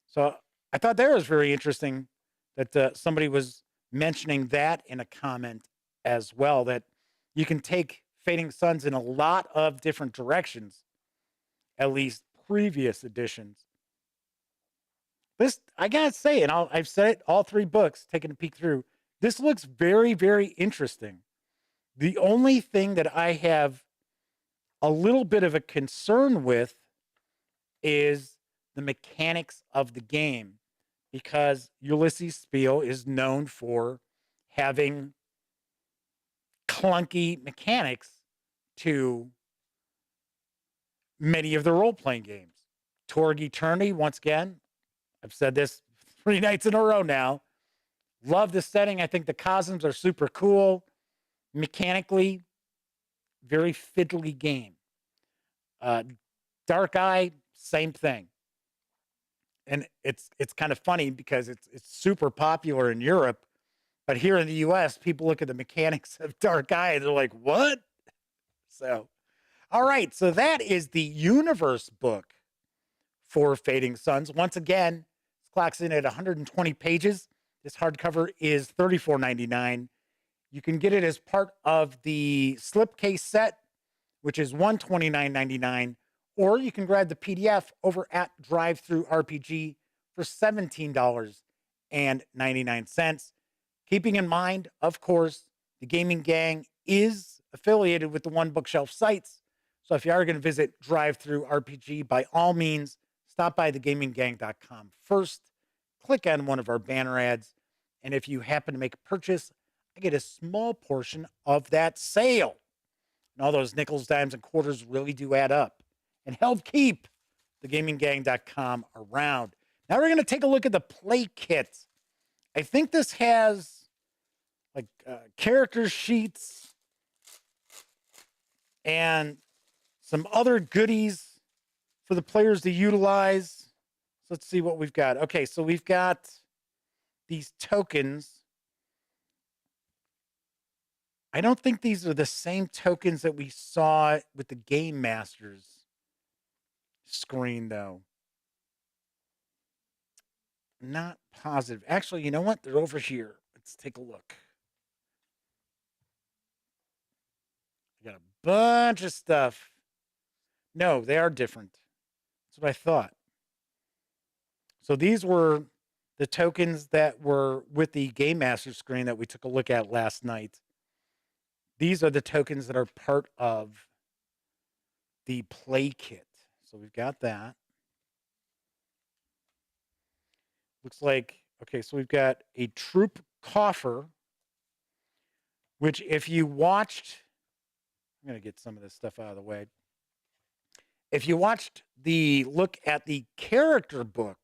So I thought that was very interesting that somebody was mentioning that in a comment as well, that you can take Fading Suns in a lot of different directions, at least previous editions. This, I gotta say, and I've said it, all three books, taking a peek through, this looks very, very interesting. The only thing that I have a little bit of a concern with is the mechanics of the game, because Ulisses Spiele is known for having clunky mechanics to many of the role-playing games. Torg Eternity, once again, I've said this 3 nights in a row now. Love the setting. I think the cosms are super cool. Mechanically, very fiddly game. Dark Eye, same thing. And it's kind of funny because it's super popular in Europe, but here in the US, people look at the mechanics of Dark Eye and they're like, what? So, all right. So that is the universe book for Fading Suns. Once again, this clocks in at 120 pages. This hardcover is $34.99. You can get it as part of the slipcase set, which is $129.99, or you can grab the PDF over at DriveThruRPG for $17.99. Keeping in mind, of course, the Gaming Gang is affiliated with the One Bookshelf sites. So if you are going to visit DriveThruRPG, by all means, stop by thegaminggang.com first, click on one of our banner ads, and if you happen to make a purchase, I get a small portion of that sale. And all those nickels, dimes, and quarters really do add up and help keep thegaminggang.com around. Now we're going to take a look at the play kit. I think this has like character sheets and some other goodies for the players to utilize. So let's see what we've got. Okay, so we've got these tokens. I don't think these are the same tokens that we saw with the Game Masters screen, though. Not positive. Actually, you know what? They're over here. Let's take a look. I got a bunch of stuff. No, they are different. That's what I thought. So these were the tokens that were with the Game Master screen that we took a look at last night. These are the tokens that are part of the play kit. So we've got that. Looks like, okay, so we've got a troop coffer, which if you watched, I'm going to get some of this stuff out of the way. If you watched the look at the character book,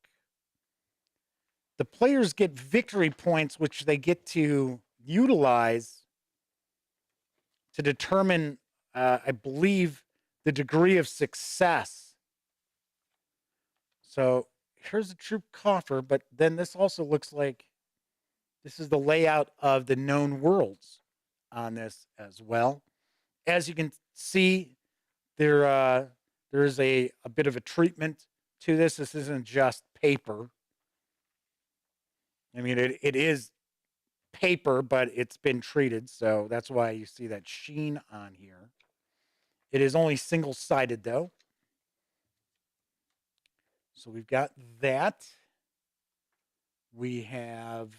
the players get victory points, which they get to utilize to determine, I believe, the degree of success. So here's a troop coffer, but then this also looks like this is the layout of the known worlds on this as well. As you can see, there is a bit of a treatment to this. This isn't just paper. I mean, it is paper, but it's been treated, so that's why you see that sheen on here. It is only single-sided, though. So we've got that. We have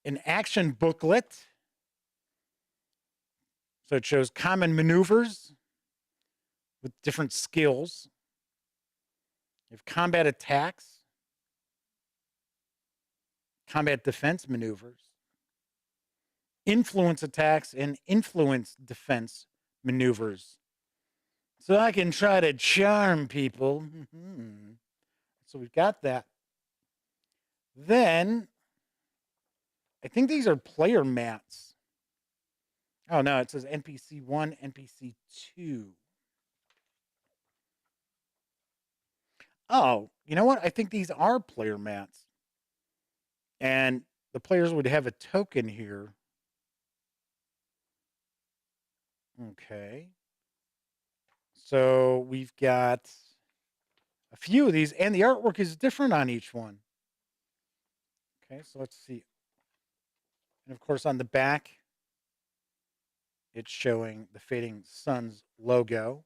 an action booklet. So it shows common maneuvers with different skills. You have combat attacks, combat defense maneuvers, influence attacks, and influence defense maneuvers. So I can try to charm people. So we've got that. Then, I think these are player mats. Oh, no, it says NPC 1, NPC 2. Oh, you know what? I think these are player mats. And the players would have a token here. Okay. So we've got a few of these, and the artwork is different on each one. Okay, so let's see. And of course, on the back, it's showing the Fading Suns logo.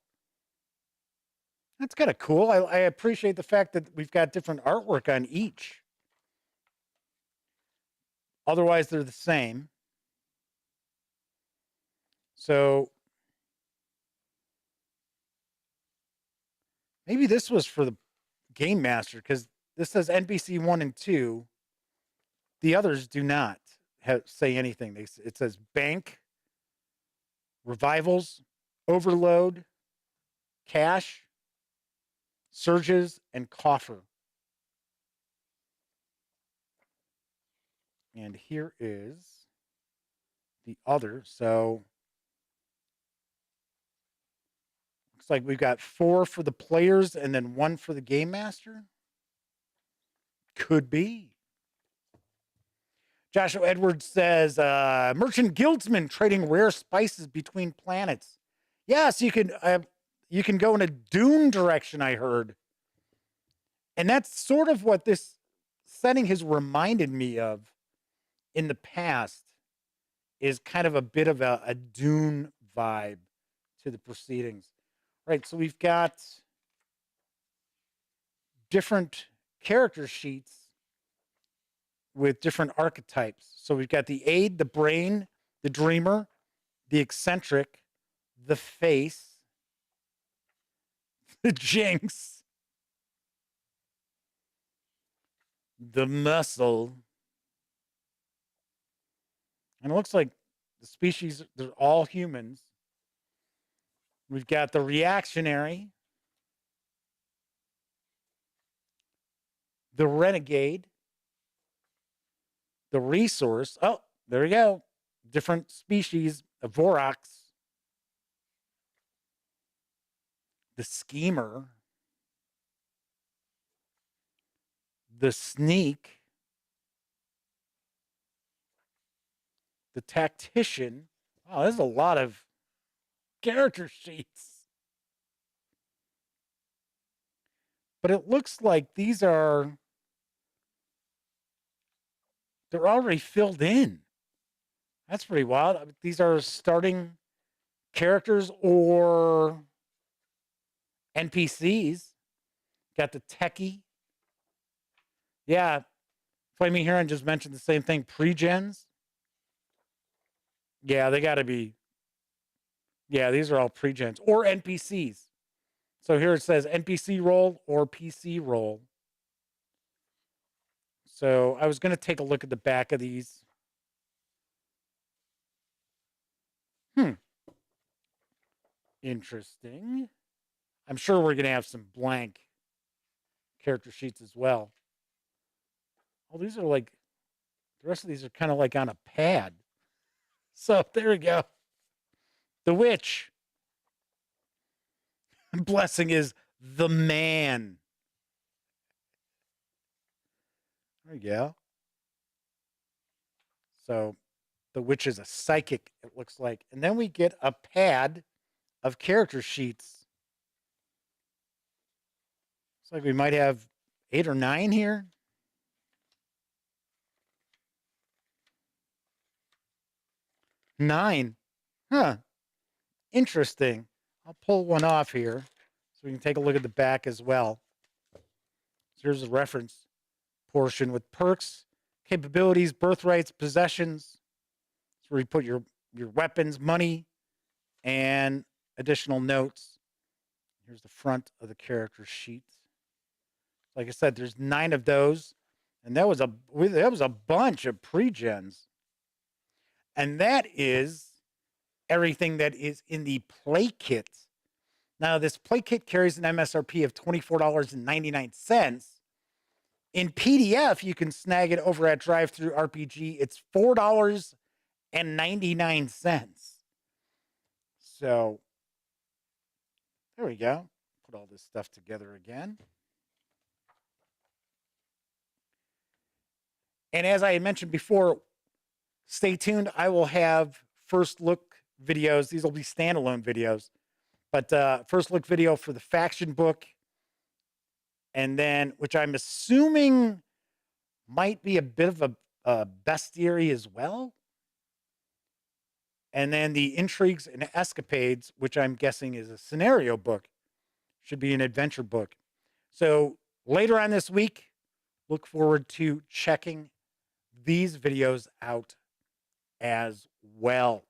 That's kind of cool. I appreciate the fact that we've got different artwork on each. Otherwise, they're the same. So maybe this was for the Game Master, because this says NPC 1 and 2. The others do not say anything. It says Bank, Revivals, Overload, Cash, Surges, and Coffer. And here is the other. So looks like we've got 4 for the players and then 1 for the Game Master. Could be. Joshua Edwards says, Merchant Guildsman trading rare spices between planets. Yes, you can go in a Dune direction, I heard. And that's sort of what this setting has reminded me of in the past, is kind of a bit of a Dune vibe to the proceedings. Right, so we've got different character sheets with different archetypes. So we've got the aide, the brain, the dreamer, the eccentric, the face, the jinx, the muscle. And it looks like The species, they're all humans. We've got the reactionary, the renegade, the resource. Oh, there you go. Different species of Vorox. The schemer, the sneak, the tactician. Oh, there's a lot of character sheets. But it looks like they're already filled in. That's pretty wild. These are starting characters or NPCs. Got the techie. Yeah. Flaming Heron just mentioned the same thing. Pre-gens. Yeah, they got to be. Yeah, these are all pre-gens or NPCs. So here it says NPC role or PC role. So I was going to take a look at the back of these. Interesting. I'm sure we're going to have some blank character sheets as well. Oh, these are like, the rest of these are kind of like on a pad. So there we go. The witch. Blessing is the man. There you go. So the witch is a psychic, it looks like. And then we get a pad of character sheets. Looks like we might have 8 or 9 here. Nine. Huh. Interesting. I'll pull one off here so we can take a look at the back as well. So here's a reference portion with perks, capabilities, birthrights, possessions. That's where you put your weapons, money, and additional notes. Here's the front of the character sheet. Like I said, there's 9 of those, and that was a bunch of pre-gens. And that is everything that is in the play kit. Now, this play kit carries an MSRP of $24.99. In PDF, you can snag it over at DriveThruRPG. It's $4.99. So, there we go. Put all this stuff together again. And as I had mentioned before, stay tuned. I will have first look videos. These will be standalone videos. But first look video for the faction book. And then, which I'm assuming might be a bit of a bestiary as well. And then the intrigues and escapades, which I'm guessing is a scenario book. Should be an adventure book. So later on this week, look forward to checking these videos out as well.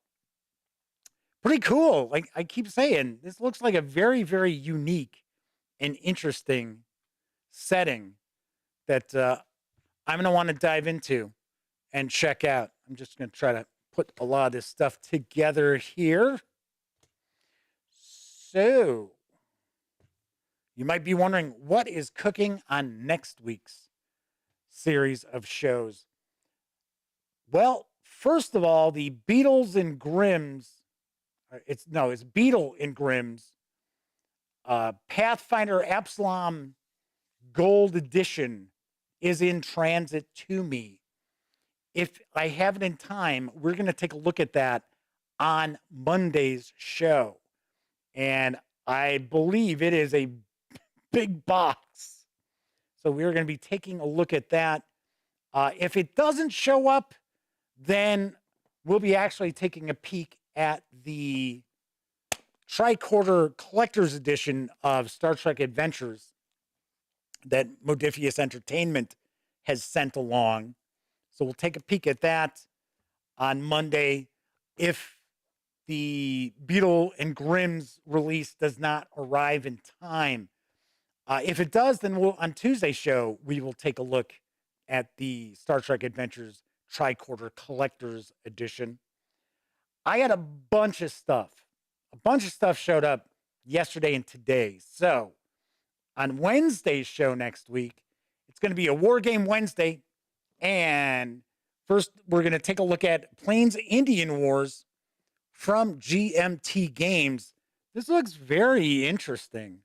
Pretty cool. Like I keep saying, this looks like a very, very unique and interesting setting that I'm going to want to dive into and check out. I'm just going to try to put a lot of this stuff together here. So you might be wondering what is cooking on next week's series of shows. Well, first of all, the Beatles and Grimm's, it's Beetle and Grimm's Pathfinder Absalom Gold Edition is in transit to me. If I have it in time, we're going to take a look at that on Monday's show. And I believe it is a big box. So we're going to be taking a look at that. If it doesn't show up, then we'll be actually taking a peek at the tricorder collector's edition of Star Trek Adventures that Modiphius Entertainment has sent along. So we'll take a peek at that on Monday if the Beetle and Grimm's release does not arrive in time. If it does, then on Tuesday's show, we will take a look at the Star Trek Adventures Tricorder Collector's Edition. I got a bunch of stuff. A bunch of stuff showed up yesterday and today. So on Wednesday's show next week, it's going to be a War Game Wednesday. And first, we're going to take a look at Plains Indian Wars from GMT Games. This looks very interesting,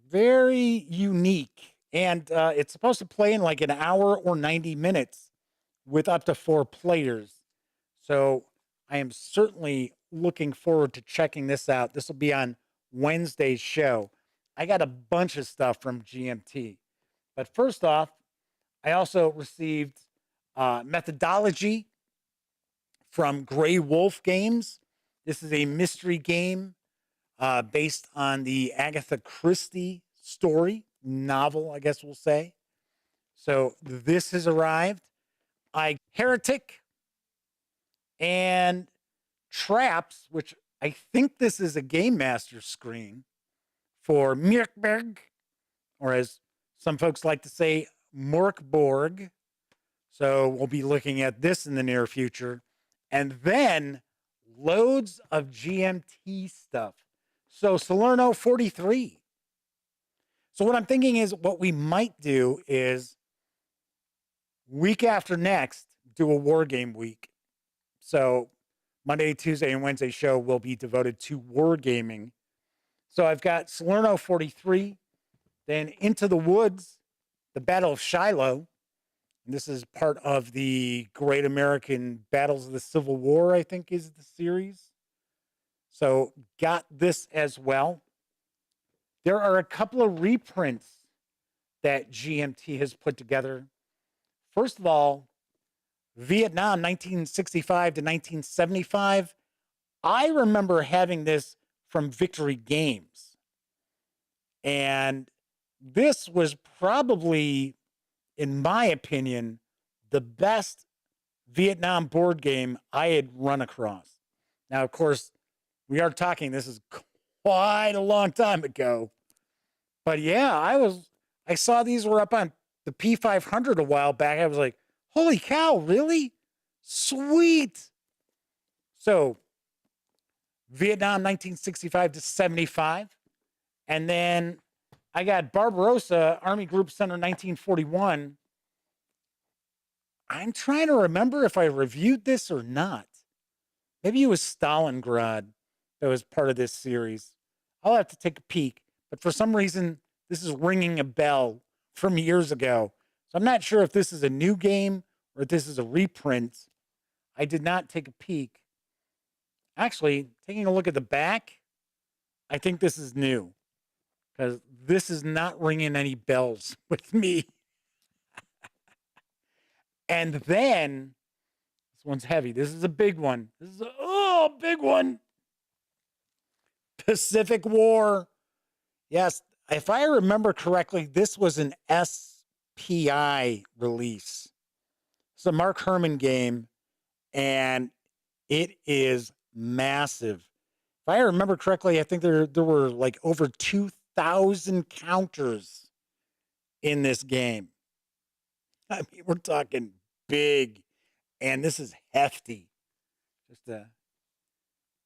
very unique. And it's supposed to play in like an hour or 90 minutes with up to 4 players. So I am certainly looking forward to checking this out. This will be on Wednesday's show. I got a bunch of stuff from GMT. But first off, I also received Methodology from Grey Wolf Games. This is a mystery game based on the Agatha Christie story, novel, I guess we'll say. So this has arrived. Heretic and Traps, which I think this is a Game Master screen for Mirkberg, or as some folks like to say, Morkborg. So we'll be looking at this in the near future. And then loads of GMT stuff. So Salerno 43. So what I'm thinking is what we might do is week after next, do a War Game week. So Monday, Tuesday, and Wednesday show will be devoted to wargaming. So I've got Salerno 43, then Into the Woods, the Battle of Shiloh. And this is part of the Great American Battles of the Civil War, I think is the series. So got this as well. There are a couple of reprints that GMT has put together. First of all, Vietnam 1965 to 1975. I remember having this from Victory Games. And this was probably, in my opinion, the best Vietnam board game I had run across. Now, of course, we are talking, this is quite a long time ago. But yeah, I saw these were up on the P500 a while back. I was like, holy cow, really? Sweet. So, Vietnam 1965 to 75. And then I got Barbarossa, Army Group Center 1941. I'm trying to remember if I reviewed this or not. Maybe it was Stalingrad that was part of this series. I'll have to take a peek. But for some reason, this is ringing a bell from years ago. So I'm not sure if this is a new game or if this is a reprint. I did not take a peek. Actually, taking a look at the back, I think this is new. Because this is not ringing any bells with me. And then, this one's heavy. This is a big one. This is a big one. Pacific War. Yes, if I remember correctly, this was an SPI release. It's a Mark Herman game, and it is massive. If I remember correctly, I think there were like over 2,000 counters in this game. I mean, we're talking big, and this is hefty. Just to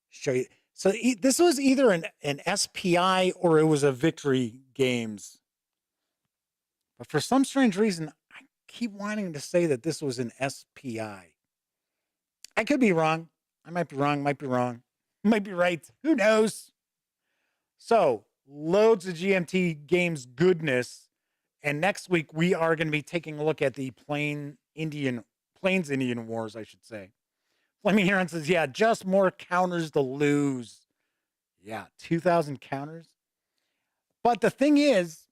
show you. So this was either an SPI or it was a Victory Games. But for some strange reason, I keep wanting to say that this was an SPI. I could be wrong. I might be wrong, might be wrong, might be right. Who knows? So, loads of GMT Games goodness. And next week, we are going to be taking a look at the Plains Indian Wars, I should say. Flaming Heron says, yeah, just more counters to lose. Yeah, 2,000 counters. But the thing is,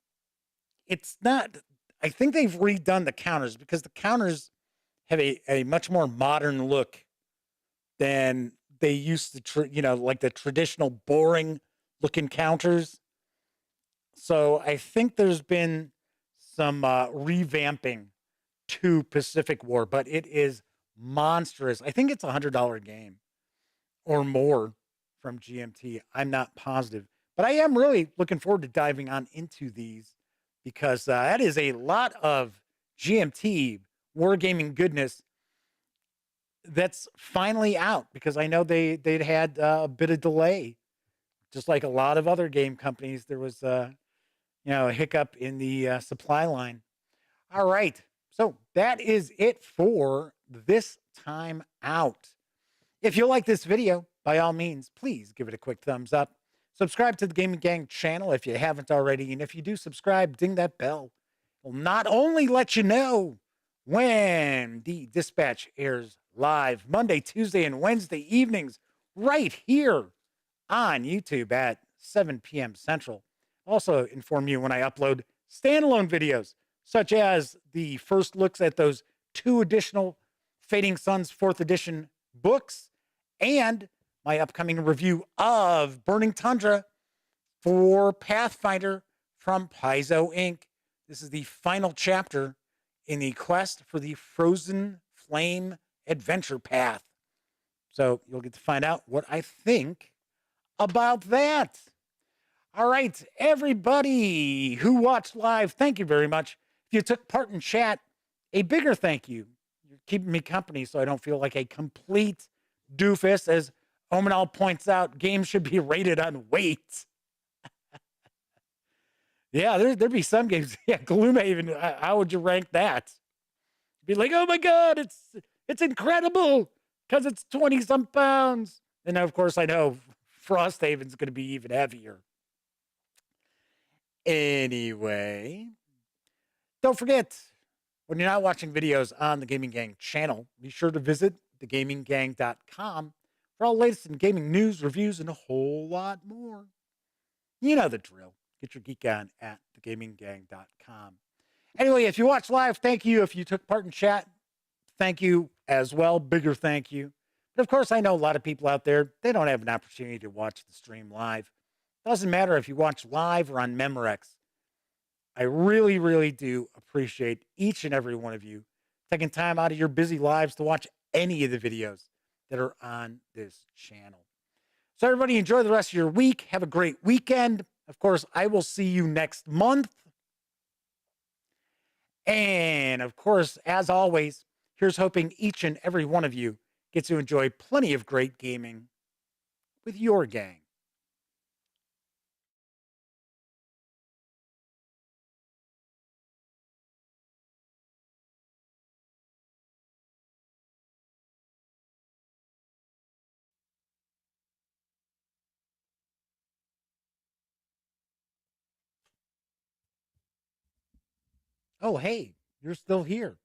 it's not, I think they've redone the counters because the counters have a much more modern look than they used to, like the traditional boring looking counters. So I think there's been some revamping to Pacific War, but it is monstrous. I think it's $100 game or more from GMT. I'm not positive, but I am really looking forward to diving on into these because that is a lot of GMT wargaming goodness. that's finally out, because I know they'd had a bit of delay, just like a lot of other game companies. There was a hiccup in the supply line. All right, so that is it for this time out. If you like this video, by all means, please give it a quick thumbs up. Subscribe to the Gaming Gang channel if you haven't already. And if you do subscribe, ding that bell. It will not only let you know when the dispatch airs live Monday, Tuesday, and Wednesday evenings right here on YouTube at 7 p.m. Central. Also inform you when I upload standalone videos, such as the first looks at those 2 additional Fading Suns 4th edition books and my upcoming review of Burning Tundra for Pathfinder from Paizo Inc. This is the final chapter in the quest for the Frozen Flame Adventure Path. So you'll get to find out what I think about that. All right, everybody who watched live, thank you very much. If you took part in chat, a bigger thank you. You're keeping me company so I don't feel like a complete doofus. As Omanal points out, games should be rated on weight. Yeah, there'd be some games. Yeah, Gloomhaven, how would you rank that? Be like, oh my God, it's incredible because it's 20-some pounds. And of course, I know Frosthaven's going to be even heavier. Anyway, don't forget, when you're not watching videos on the Gaming Gang channel, be sure to visit thegaminggang.com for all the latest in gaming news, reviews, and a whole lot more. You know the drill. Get your geek on at thegaminggang.com. Anyway, if you watch live, thank you. If you took part in chat, thank you as well. Bigger thank you. But of course, I know a lot of people out there, they don't have an opportunity to watch the stream live. Doesn't matter if you watch live or on Memorex. I really, really do appreciate each and every one of you taking time out of your busy lives to watch any of the videos that are on this channel. So everybody enjoy the rest of your week. Have a great weekend. Of course, I will see you next month. And of course, as always, here's hoping each and every one of you gets to enjoy plenty of great gaming with your gang. Oh, hey, you're still here.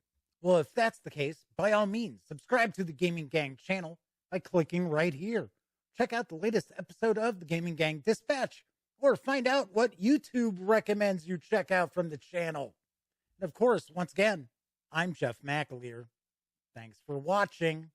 Well, if that's the case, by all means, subscribe to the Gaming Gang channel by clicking right here. Check out the latest episode of the Gaming Gang Dispatch, or find out what YouTube recommends you check out from the channel. And of course, once again, I'm Jeff McAleer. Thanks for watching.